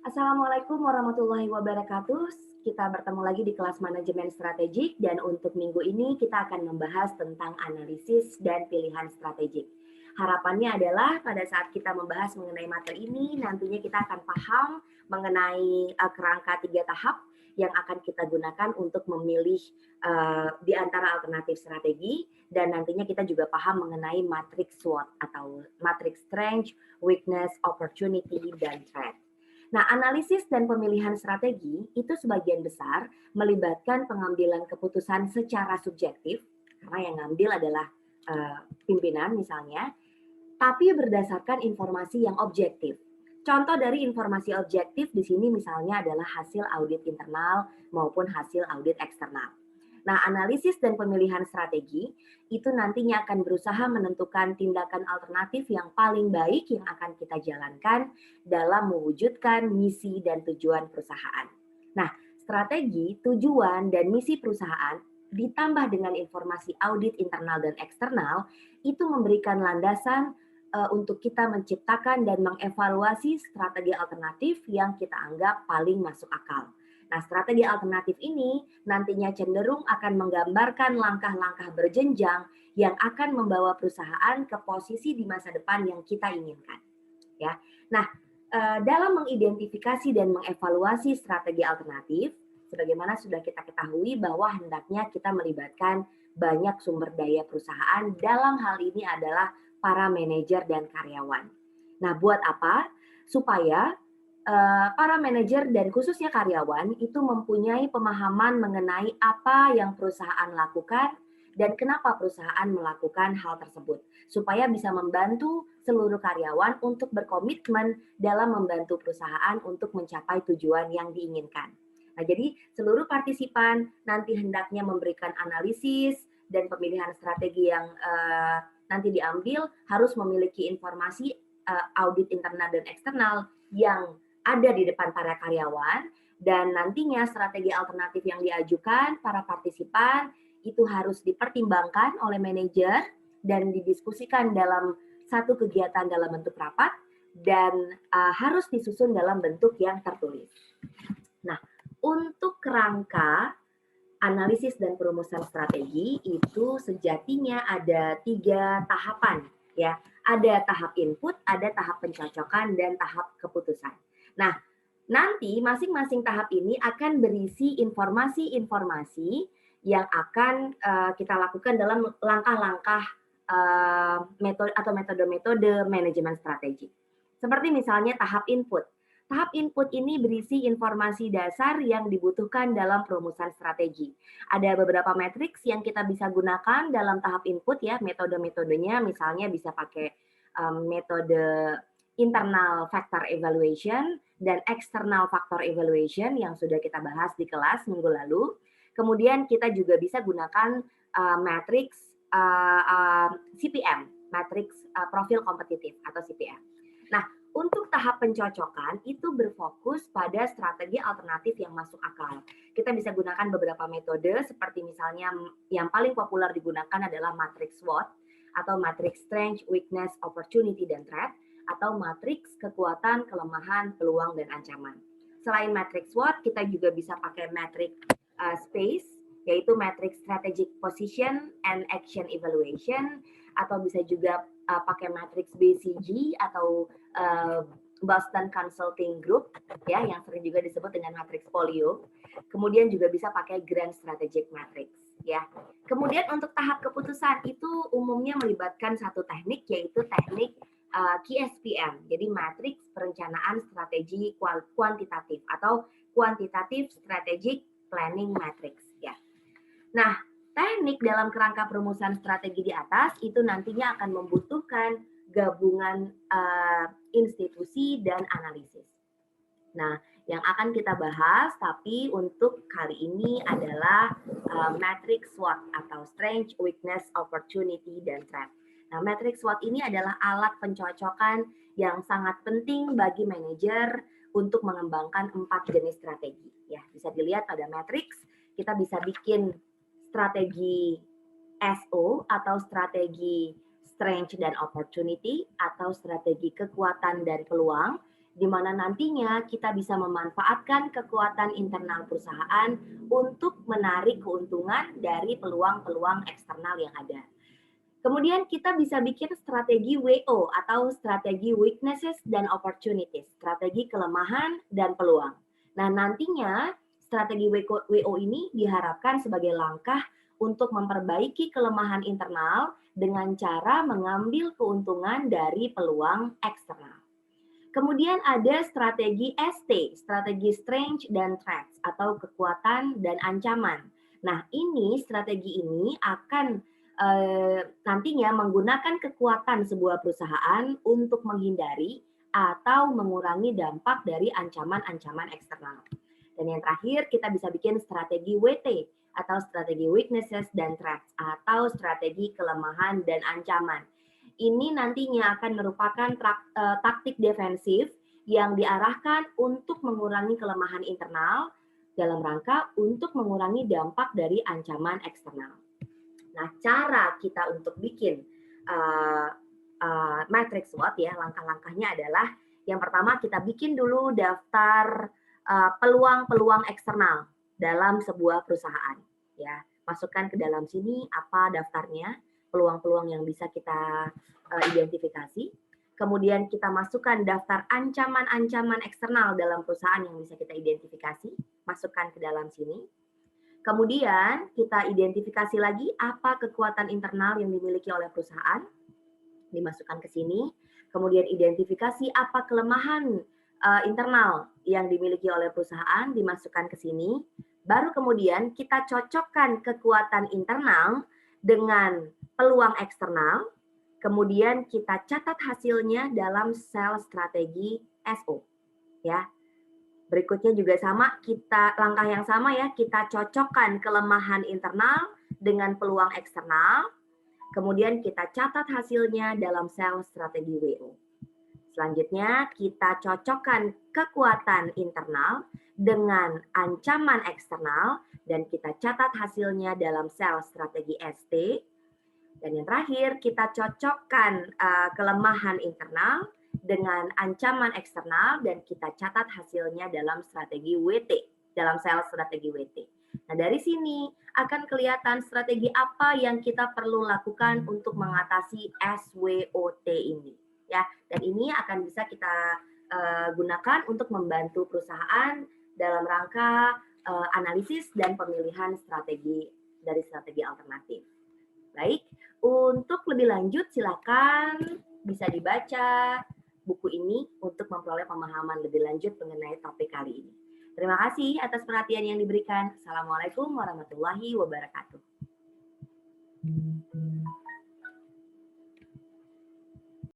Assalamualaikum warahmatullahi wabarakatuh. Kita bertemu lagi di kelas manajemen strategik dan untuk minggu ini kita akan membahas tentang analisis dan pilihan strategik. Harapannya adalah pada saat kita membahas mengenai materi ini, nantinya kita akan paham mengenai kerangka 3 tahap yang akan kita gunakan untuk memilih di antara alternatif strategi dan nantinya kita juga paham mengenai matrix SWOT atau matrix strength, weakness, opportunity, dan threat. Nah, analisis dan pemilihan strategi itu sebagian besar melibatkan pengambilan keputusan secara subjektif, karena yang ngambil adalah pimpinan misalnya, tapi berdasarkan informasi yang objektif. Contoh dari informasi objektif di sini misalnya adalah hasil audit internal maupun hasil audit eksternal. Nah, analisis dan pemilihan strategi itu nantinya akan berusaha menentukan tindakan alternatif yang paling baik yang akan kita jalankan dalam mewujudkan misi dan tujuan perusahaan. Nah, strategi, tujuan, dan misi perusahaan ditambah dengan informasi audit internal dan eksternal itu memberikan landasan untuk kita menciptakan dan mengevaluasi strategi alternatif yang kita anggap paling masuk akal. Nah, strategi alternatif ini nantinya cenderung akan menggambarkan langkah-langkah berjenjang yang akan membawa perusahaan ke posisi di masa depan yang kita inginkan. Ya. Nah, dalam mengidentifikasi dan mengevaluasi strategi alternatif, sebagaimana sudah kita ketahui bahwa hendaknya kita melibatkan banyak sumber daya perusahaan, dalam hal ini adalah para manajer dan karyawan. Nah, buat apa? Supaya para manajer dan khususnya karyawan itu mempunyai pemahaman mengenai apa yang perusahaan lakukan dan kenapa perusahaan melakukan hal tersebut, supaya bisa membantu seluruh karyawan untuk berkomitmen dalam membantu perusahaan untuk mencapai tujuan yang diinginkan. Nah, jadi seluruh partisipan nanti hendaknya memberikan analisis dan pemilihan strategi yang nanti diambil harus memiliki informasi audit internal dan eksternal yang ada di depan para karyawan dan nantinya strategi alternatif yang diajukan para partisipan itu harus dipertimbangkan oleh manajer dan didiskusikan dalam satu kegiatan dalam bentuk rapat dan harus disusun dalam bentuk yang tertulis. Nah, untuk kerangka analisis dan perumusan strategi itu sejatinya ada 3 tahapan ya. Ada tahap input, ada tahap pencocokan dan tahap keputusan. Nah, nanti masing-masing tahap ini akan berisi informasi-informasi yang akan kita lakukan dalam langkah-langkah metode atau metode-metode manajemen strategi. Seperti misalnya tahap input. Tahap input ini berisi informasi dasar yang dibutuhkan dalam perumusan strategi. Ada beberapa matriks yang kita bisa gunakan dalam tahap input ya, metode-metodenya misalnya bisa pakai metode internal factor evaluation dan external factor evaluation yang sudah kita bahas di kelas minggu lalu. Kemudian kita juga bisa gunakan matriks CPM, matriks profil kompetitif atau CPM. Nah, untuk tahap pencocokan itu berfokus pada strategi alternatif yang masuk akal. Kita bisa gunakan beberapa metode seperti misalnya yang paling populer digunakan adalah matriks SWOT atau matriks strength, weakness, opportunity, dan threat atau matriks kekuatan, kelemahan, peluang, dan ancaman. Selain matriks SWOT, kita juga bisa pakai matriks SPACE, yaitu matriks strategic position and action evaluation, atau bisa juga pakai matriks BCG atau Boston Consulting Group ya yang sering juga disebut dengan matriks polio. Kemudian juga bisa pakai Grand Strategic Matrix ya. Kemudian untuk tahap keputusan itu umumnya melibatkan satu teknik yaitu teknik QSPM. Jadi matriks perencanaan strategi kuantitatif atau Quantitative Strategic Planning Matrix ya. Nah, teknik dalam kerangka perumusan strategi di atas itu nantinya akan membutuhkan gabungan institusi dan analisis. Nah, yang akan kita bahas tapi untuk kali ini adalah matrix SWOT atau Strength, Weakness, Opportunity, dan Threat. Nah, matrix SWOT ini adalah alat pencocokan yang sangat penting bagi manajer untuk mengembangkan 4 jenis strategi. Ya, bisa dilihat pada matrix, kita bisa bikin strategi SO atau strategi strength dan opportunity atau strategi kekuatan dan peluang di mana nantinya kita bisa memanfaatkan kekuatan internal perusahaan untuk menarik keuntungan dari peluang-peluang eksternal yang ada. Kemudian kita bisa bikin strategi WO atau strategi weaknesses dan opportunities, strategi kelemahan dan peluang. Nah, nantinya strategi WO ini diharapkan sebagai langkah untuk memperbaiki kelemahan internal dengan cara mengambil keuntungan dari peluang eksternal. Kemudian ada strategi ST, strategi strength dan threats atau kekuatan dan ancaman. Nah, strategi ini akan nantinya menggunakan kekuatan sebuah perusahaan untuk menghindari atau mengurangi dampak dari ancaman-ancaman eksternal. Dan yang terakhir, kita bisa bikin strategi WT atau strategi weaknesses dan threats atau strategi kelemahan dan ancaman. Ini nantinya akan merupakan taktik defensif yang diarahkan untuk mengurangi kelemahan internal dalam rangka untuk mengurangi dampak dari ancaman eksternal. Nah, cara kita untuk bikin matrix SWOT ya, langkah-langkahnya adalah yang pertama kita bikin dulu daftar peluang-peluang eksternal dalam sebuah perusahaan. Ya, masukkan ke dalam sini apa daftarnya, peluang-peluang yang bisa kita identifikasi. Kemudian kita masukkan daftar ancaman-ancaman eksternal dalam perusahaan yang bisa kita identifikasi, masukkan ke dalam sini. Kemudian kita identifikasi lagi apa kekuatan internal yang dimiliki oleh perusahaan, dimasukkan ke sini. Kemudian identifikasi apa kelemahan internal yang dimiliki oleh perusahaan, dimasukkan ke sini. Baru kemudian kita cocokkan kekuatan internal dengan peluang eksternal. Kemudian kita catat hasilnya dalam sel strategi SO. Ya. Berikutnya juga sama, langkah yang sama ya, kita cocokkan kelemahan internal dengan peluang eksternal, kemudian kita catat hasilnya dalam sel strategi WO. Selanjutnya, kita cocokkan kekuatan internal dengan ancaman eksternal, dan kita catat hasilnya dalam sel strategi ST. Dan yang terakhir, kita cocokkan kelemahan internal dengan ancaman eksternal dan kita catat hasilnya dalam strategi WT, dalam sel strategi WT. Nah, dari sini akan kelihatan strategi apa yang kita perlu lakukan untuk mengatasi SWOT ini. Ya, dan ini akan bisa kita gunakan untuk membantu perusahaan dalam rangka analisis dan pemilihan strategi dari strategi alternatif. Baik, untuk lebih lanjut silakan bisa dibaca buku ini untuk memperoleh pemahaman lebih lanjut mengenai topik kali ini. Terima kasih atas perhatian yang diberikan. Assalamualaikum warahmatullahi wabarakatuh.